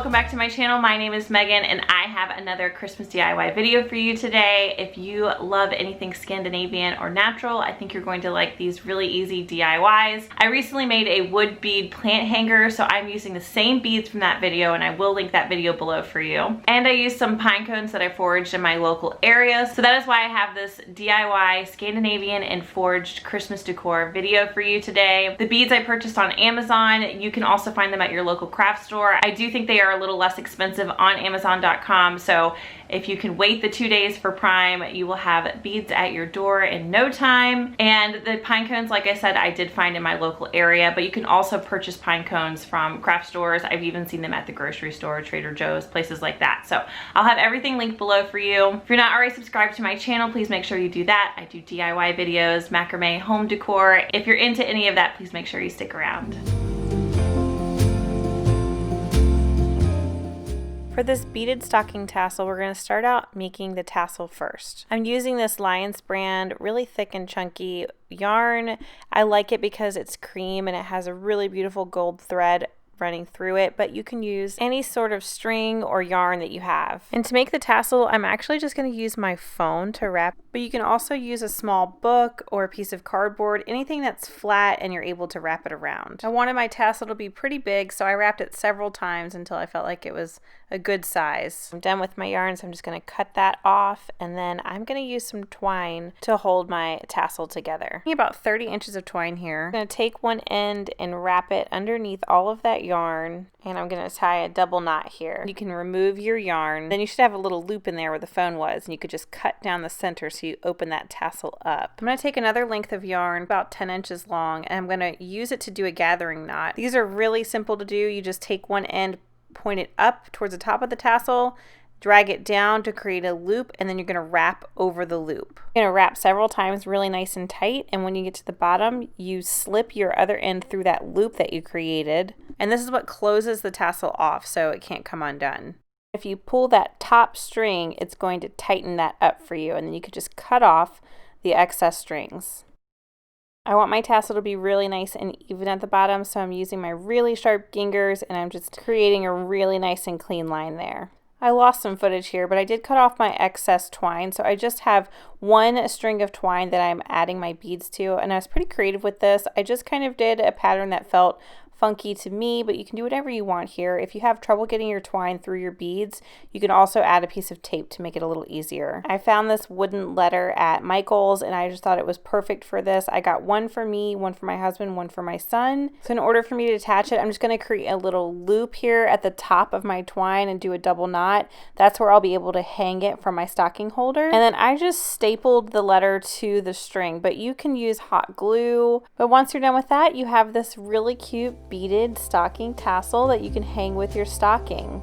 welcome back to my channel. My name is Megan and I have another Christmas DIY video for you today. If you love anything Scandinavian or natural, I think you're going to like these really easy DIYs. I recently made a wood bead plant hanger, so I'm using the same beads from that video and I will link that video below for you. And I used some pine cones that I foraged in my local area, so that is why I have this DIY Scandinavian and foraged Christmas decor video for you today. The beads I purchased on Amazon. You can also find them at your local craft store. I do think they are a little less expensive on Amazon.com, so if you can wait the 2 days for Prime, you will have beads at your door in no time. And the pine cones, like I said, I did find in my local area, but you can also purchase pine cones from craft stores. I've even seen them at the grocery store, Trader Joe's, places like that. So I'll have everything linked below for you. If you're not already subscribed to my channel, please make sure you do that. I do DIY videos, macrame, home decor. If you're into any of that, please make sure you stick around. For this beaded stocking tassel, we're going to start out making the tassel first. I'm using this Lion's brand, really thick and chunky yarn. I like it because it's cream and it has a really beautiful gold thread running through it, but you can use any sort of string or yarn that you have. And to make the tassel, I'm actually just going to use my phone to wrap, but you can also use a small book or a piece of cardboard, anything that's flat and you're able to wrap it around. I wanted my tassel to be pretty big, so I wrapped it several times until I felt like it was a good size. I'm done with my yarn, so I'm just going to cut that off, and then I'm going to use some twine to hold my tassel together. About 30 inches of twine here. I'm going to take one end and wrap it underneath all of that yarn, and I'm going to tie a double knot here. You can remove your yarn, then you should have a little loop in there where the phone was, and you could just cut down the center so you open that tassel up. I'm going to take another length of yarn about 10 inches long, and I'm going to use it to do a gathering knot. These are really simple to do. You just take one end, point it up towards the top of the tassel, drag it down to create a loop, and then you're going to wrap over the loop. You're going to wrap several times really nice and tight, and when you get to the bottom, you slip your other end through that loop that you created, and this is what closes the tassel off so it can't come undone. If you pull that top string, it's going to tighten that up for you, and then you could just cut off the excess strings. I want my tassel to be really nice and even at the bottom, so I'm using my really sharp gingers and I'm just creating a really nice and clean line there. I lost some footage here, but I did cut off my excess twine, so I just have one string of twine that I'm adding my beads to, and I was pretty creative with this. I just kind of did a pattern that felt funky to me, but you can do whatever you want here. If you have trouble getting your twine through your beads, you can also add a piece of tape to make it a little easier. I found this wooden letter at Michael's and I just thought it was perfect for this. I got one for me, one for my husband, one for my son. So in order for me to attach it, I'm just going to create a little loop here at the top of my twine and do a double knot. That's where I'll be able to hang it from my stocking holder. And then I just stapled the letter to the string, but you can use hot glue. But once you're done with that, you have this really cute beaded stocking tassel that you can hang with your stocking.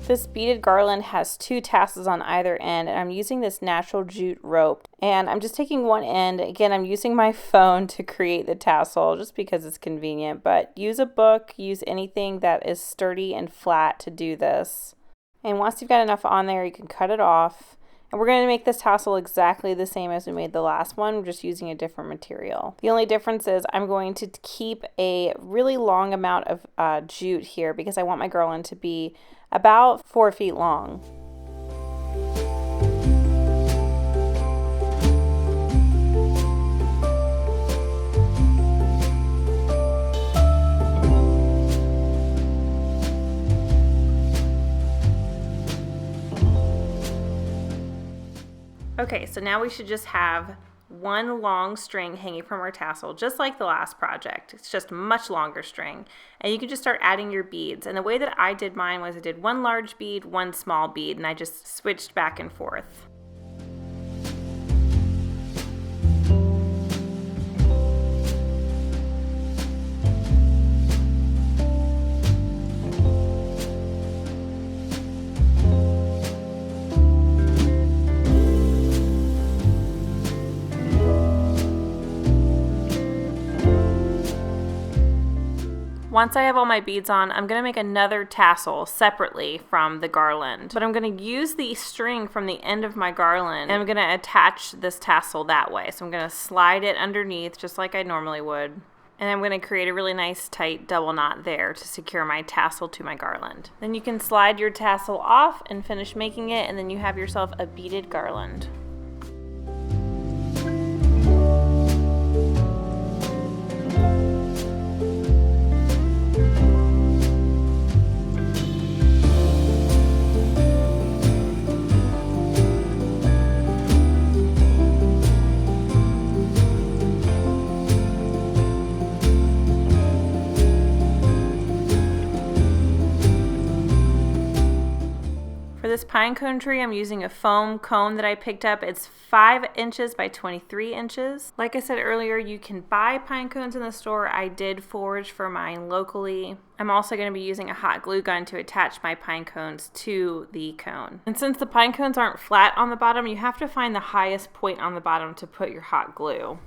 This beaded garland has two tassels on either end, and I'm using this natural jute rope, and I'm just taking one end. Again, I'm using my phone to create the tassel just because it's convenient, but use a book, use anything that is sturdy and flat to do this. And once you've got enough on there, you can cut it off. And we're going to make this tassel exactly the same as we made the last one, we're just using a different material. The only difference is I'm going to keep a really long amount of jute here because I want my garland to be about 4 feet long. Okay, so now we should just have one long string hanging from our tassel, just like the last project. It's just much longer string. And you can just start adding your beads. And the way that I did mine was I did one large bead, one small bead, and I just switched back and forth. Once I have all my beads on, I'm going to make another tassel separately from the garland. But I'm going to use the string from the end of my garland, and I'm going to attach this tassel that way. So I'm going to slide it underneath just like I normally would. And I'm going to create a really nice tight double knot there to secure my tassel to my garland. Then you can slide your tassel off and finish making it, and then you have yourself a beaded garland. For this pine cone tree, I'm using a foam cone that I picked up. It's 5 inches by 23 inches. Like I said earlier, you can buy pine cones in the store. I did forage for mine locally. I'm also going to be using a hot glue gun to attach my pine cones to the cone. And since the pine cones aren't flat on the bottom, you have to find the highest point on the bottom to put your hot glue.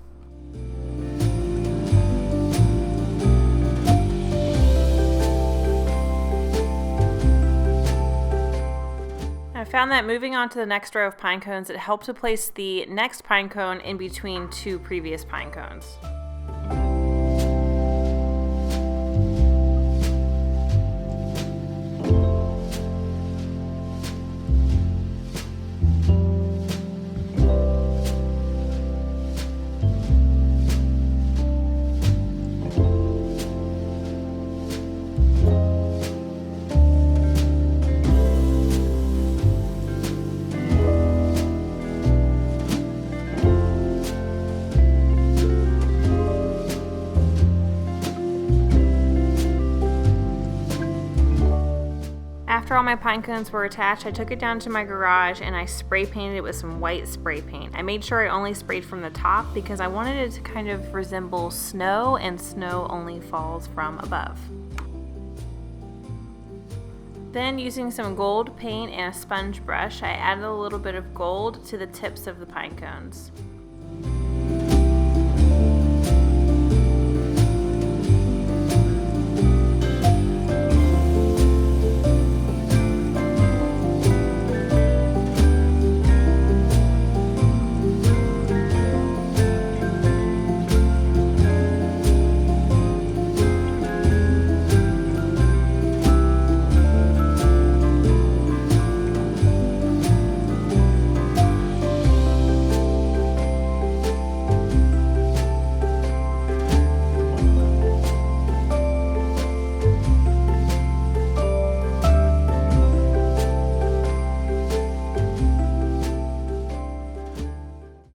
I found that moving on to the next row of pine cones, it helped to place the next pine cone in between 2 previous pine cones. After all my pine cones were attached, I took it down to my garage and I spray painted it with some white spray paint. I made sure I only sprayed from the top because I wanted it to kind of resemble snow, and snow only falls from above. Then, using some gold paint and a sponge brush, I added a little bit of gold to the tips of the pine cones.